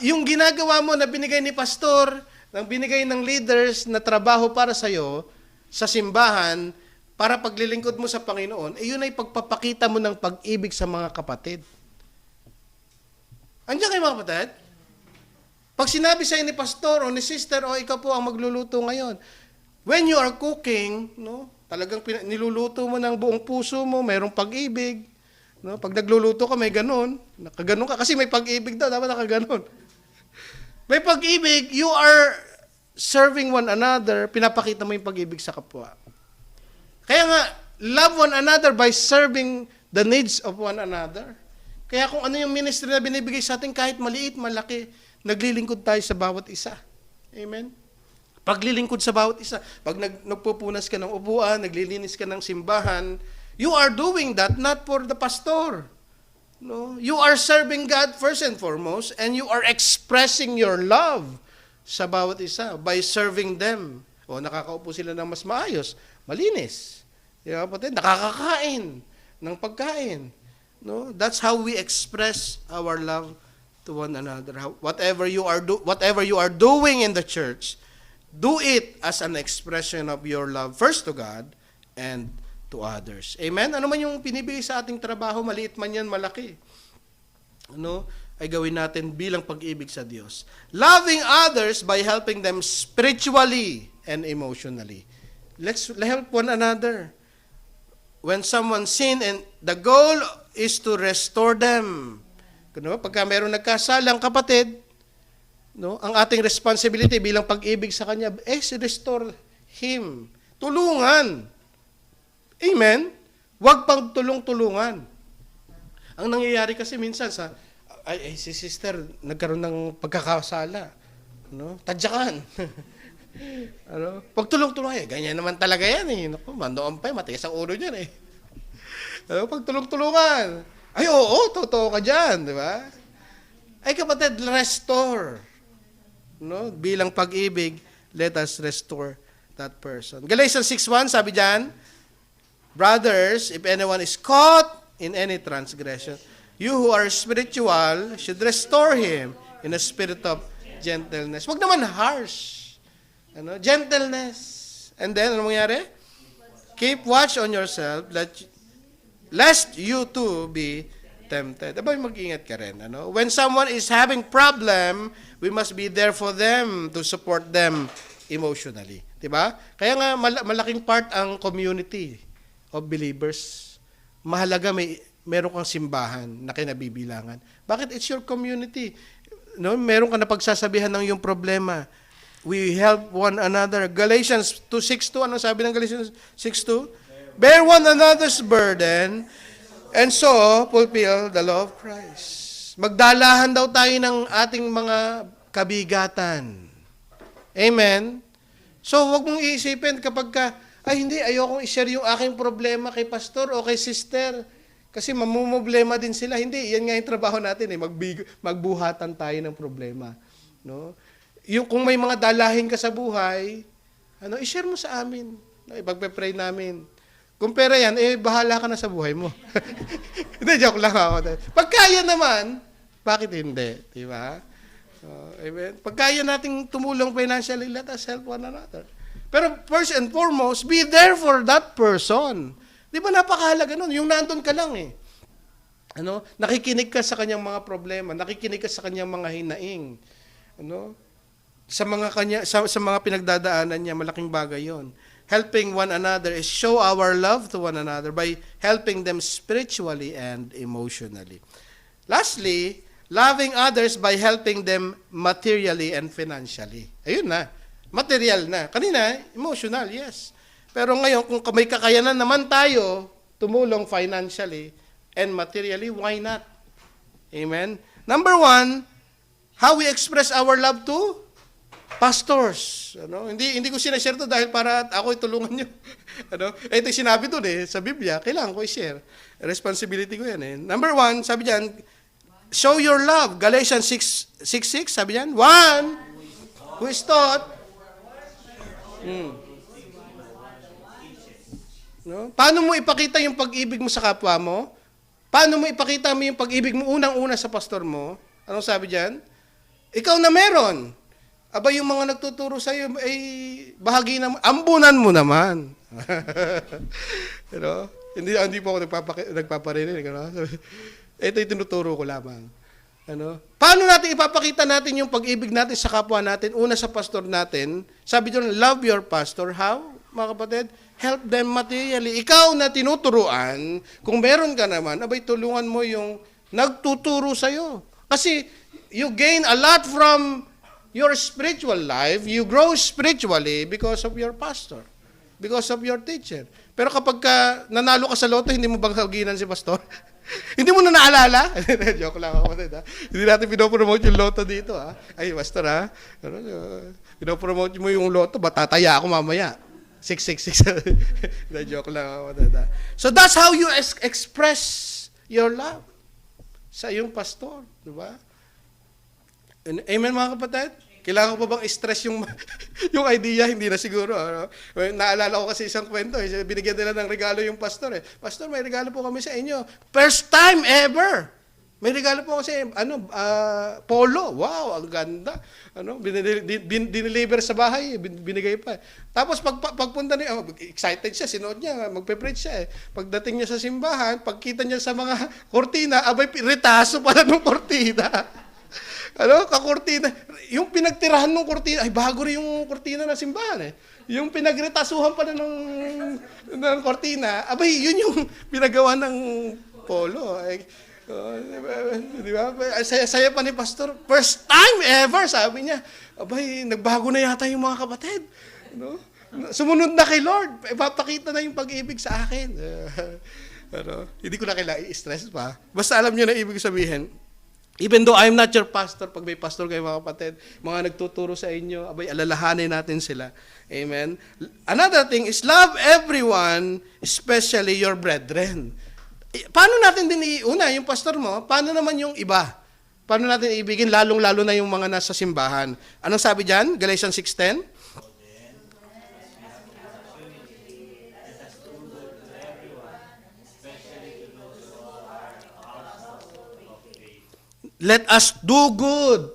Yung ginagawa mo na binigay ni pastor, nang binigay ng leaders na trabaho para sa'yo, sa simbahan, para paglilingkod mo sa Panginoon, yun ay pagpapakita mo ng pag-ibig sa mga kapatid. Andiyan kayo mga kapatid? Pag sinabi sa'yo ni pastor o ni sister, ikaw po ang magluluto ngayon. When you are cooking, talagang niluluto mo ng buong puso mo, mayroong pag-ibig. Pag nagluluto ka, may ganun. Nakaganon ka, kasi may pag-ibig daw, dapat nakaganon. May pag-ibig, you are serving one another, pinapakita mo yung pag-ibig sa kapwa. Kaya nga, love one another by serving the needs of one another. Kaya kung ano yung ministry na binibigay sa atin, kahit maliit, malaki, naglilingkod tayo sa bawat isa. Amen? Paglilingkod sa bawat isa. Pag nagpupunas ka ng upuan, naglilinis ka ng simbahan, you are doing that not for the pastor. No, you are serving God first and foremost, and you are expressing your love sa bawat isa by serving them. Nakakaupo sila ng mas maayos, malinis. Nakakakain ng pagkain. No, that's how we express our love to one another. Whatever you are doing in the church, do it as an expression of your love first to God and to others. Amen? Ano man yung pinibigay sa ating trabaho, maliit man yan, malaki. Ay gawin natin bilang pag-ibig sa Diyos. Loving others by helping them spiritually and emotionally. Let's help one another. When someone sin, and the goal is to restore them. Pagka mayroong nagkasalang kapatid, ang ating responsibility bilang pag-ibig sa kanya, restore him. Tulungan. Amen? Huwag pang tulong-tulungan. Ang nangyayari kasi minsan si sister nagkaroon ng pagkakasala. Tadyakan. Pag tulong-tulungan, ganyan naman talaga yan Mandoon pa matigas ang ulo niyan Pag tulong-tulungan, oo, totoo ka dyan, di ba? Ay kapatid, restore. Bilang pag-ibig, let us restore that person. Galatians 6:1, sabi dyan, brothers, if anyone is caught in any transgression, you who are spiritual should restore him in a spirit of gentleness. Wag naman harsh. Gentleness. And then, ano mangyari? Keep watch on yourself, lest you too be tempted. Aba, mag-ingat ka rin. Ano? When someone is having problem, we must be there for them to support them emotionally. Diba? Kaya nga, malaking part ang community of believers. Mahalaga meron kang simbahan na kinabibilangan. Bakit? It's your community. No? Meron ka na pagsasabihan ng iyong problema. We help one another. Galatians 2:6-2, ano sabi ng Galatians 6:2? Bear one another's burden and so fulfill the law of Christ. Magdalahan daw tayo ng ating mga kabigatan. Amen? So, wag mong iisipin kapag ay hindi, ayokong i-share yung aking problema kay pastor o kay sister. Kasi mamumblema din sila. Hindi, yan nga yung trabaho natin. Magbuhatan tayo ng problema. No? Yung kung may mga dalahin ka sa buhay, i-share mo sa amin. Ipagpe-pray namin. Kung pera yan, bahala ka na sa buhay mo. Hindi, joke lang ako. Pagkaya naman, bakit hindi? Diba? Amen. Pagkaya nating tumulong financially, let us help one another. Pero first and foremost, be there for that person. Di ba napakahalaga nun? Yung nandun ka lang eh. Nakikinig ka sa kanyang mga problema, nakikinig ka sa kanyang mga hinaing. Sa mga pinagdadaanan niya, malaking bagay 'yon. Helping one another is show our love to one another by helping them spiritually and emotionally. Lastly, loving others by helping them materially and financially. Ayun na. Material na. Kanina, emotional, yes. Pero ngayon, kung may kakayanan naman tayo, tumulong financially and materially, why not? Amen? Number 1, how we express our love to pastors. Hindi ko sinashare to dahil para ako itulungan nyo. Ito yung sinabi doon sa Biblia, kailangan ko i-share. Responsibility ko yan Number 1, sabi diyan, show your love. Galatians 6:6, sabi diyan, 1 who is taught. Paano mo ipakita yung pag-ibig mo sa kapwa mo? Paano mo ipakita mo yung pag-ibig mo unang-una sa pastor mo? Anong sabi diyan? Ikaw na meron. Aba, yung mga nagtuturo sa iyo ay bahagi naman, ambunan mo naman. Hindi po ako nagpaparinig. Ito yung tinuturo ko lamang. Paano natin ipapakita natin yung pag-ibig natin sa kapwa natin? Una sa pastor natin, sabi doon, love your pastor. How, mga kapatid? Help them materially. Ikaw na tinuturuan, kung meron ka naman, abay tulungan mo yung nagtuturo sa'yo. Kasi you gain a lot from your spiritual life, you grow spiritually because of your pastor, because of your teacher. Pero kapag nanalo ka sa loto, hindi mo bang haginan si pastor? Hindi mo na naalala? Joke lang ako. Hindi natin pinopromote yung loto dito. Ay, pastor pinopromote mo yung loto, batataya ako mamaya. 666. Joke lang ako. So that's how you express your love sa iyong pastor. Diba? Amen, mga kapatid? Kailangan pa bang stress yung idea? Hindi na siguro. Naalala ko kasi isang kwento. Binigyan nila ng regalo yung pastor. Pastor, may regalo po kami sa inyo. First time ever. May regalo po kasi, polo. Wow, ang ganda. Dineliver sa bahay, binigay pa. Tapos pagpunta niya, excited siya, sinuot niya, magpe-preach siya. Pagdating niya sa simbahan, pagkita niya sa mga kortina, abay, retaso pala ng kortina. Kakortina. Yung pinagtirahan ng kortina, ay bago rin yung kortina ng simbahan Yung pinagretasuhan pala ng kortina, abay, yun yung pinagawa ng polo. Di ba? Saya pa ni pastor. First time ever, sabi niya. Abay, nagbago na yata yung mga kapatid. Sumunod na kay Lord. Ipapakita na yung pag-ibig sa akin. Hindi ko na kailangan i-stress pa. Basta alam niyo na ibig sabihin, even though I'm not your pastor, pag may pastor kayo mga kapatid, mga nagtuturo sa inyo, abay, alalahanin natin sila. Amen? Another thing is love everyone, especially your brethren. Paano natin din iuna yung pastor mo? Paano naman yung iba? Paano natin ibigin? Lalong-lalo na yung mga nasa simbahan. Anong sabi dyan? Galatians 6:10? Let us do good.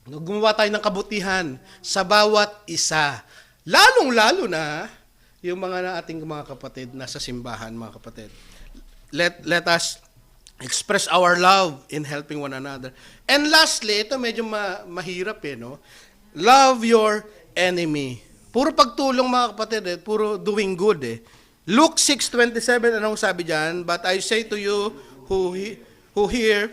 Gumawa tayo ng kabutihan sa bawat isa. Lalong-lalo na yung mga ating mga kapatid nasa simbahan, mga kapatid. Let us express our love in helping one another. And lastly, ito medyo mahirap no? Love your enemy. Puro pagtulong mga kapatid puro doing good Luke 6:27, anong sabi diyan? But I say to you who hear,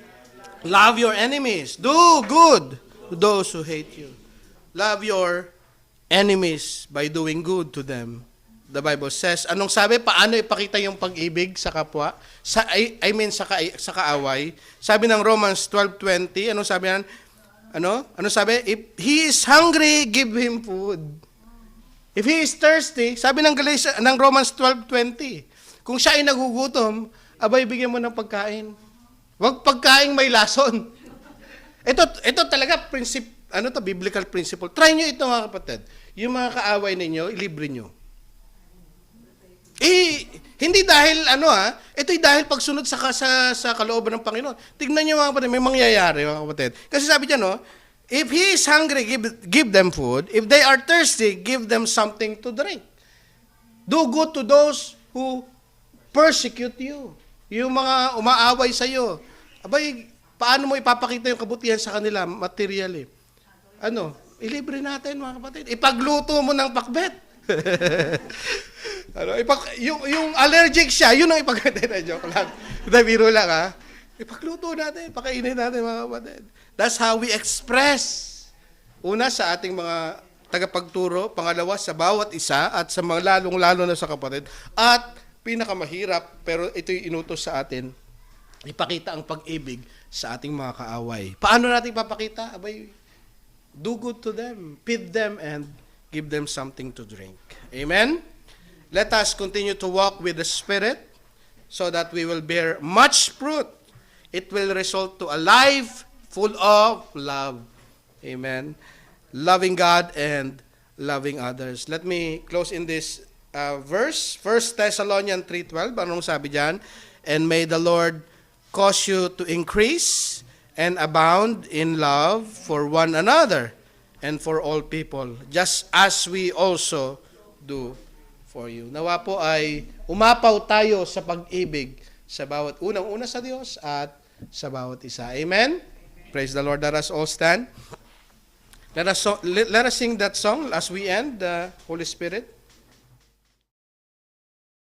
love your enemies. Do good to those who hate you. Love your enemies by doing good to them. The Bible says, anong sabi? Paano ipakita yung pag-ibig sa kapwa? Sa kaaway. Sabi ng Romans 12:20, anong sabi yan? Ano sabi? If he is hungry, give him food. If he is thirsty, sabi ng Romans 12:20, kung siya ay nagugutom, abay bigyan mo ng pagkain. Huwag pagkain may lason. Ito talaga biblical principle. Try nyo ito mga kapatid. Yung mga kaaway ninyo, ilibre nyo. Hindi dahil ito'y dahil pagsunod sa kalooban ng Panginoon. Tignan niyo mga kapatid, may mangyayari mga kapatid. Kasi sabi diyan if he is hungry, give them food. If they are thirsty, give them something to drink. Do good to those who persecute you. Yung mga umaaway sa iyo. Abay, paano mo ipapakita yung kabutihan sa kanila materially? Ilibre natin mga kapatid. Ipagluto mo ng pakbet. Yung allergic siya, yun ang ipagkatay joke lang. Biro lang Ipagluto natin, pakainin natin mga kapatid. That's how we express. Una sa ating mga tagapagturo, pangalawa sa bawat isa at sa mga lalong-lalo na sa kapatid. At pinakamahirap, pero ito'y inutos sa atin, ipakita ang pag-ibig sa ating mga kaaway. Paano natin ipapakita? Abay, do good to them, feed them, and give them something to drink. Amen? Let us continue to walk with the Spirit so that we will bear much fruit. It will result to a life full of love. Amen? Loving God and loving others. Let me close in this verse. 1 Thessalonians 3:12. Anong sabi diyan? And may the Lord cause you to increase and abound in love for one another and for all people, just as we also do for you. Nawa po ay umapaw tayo sa pag-ibig sa bawat unang-una sa Diyos at sa bawat isa. Amen? Praise the Lord. Let us all stand. Let us sing that song as we end, the Holy Spirit.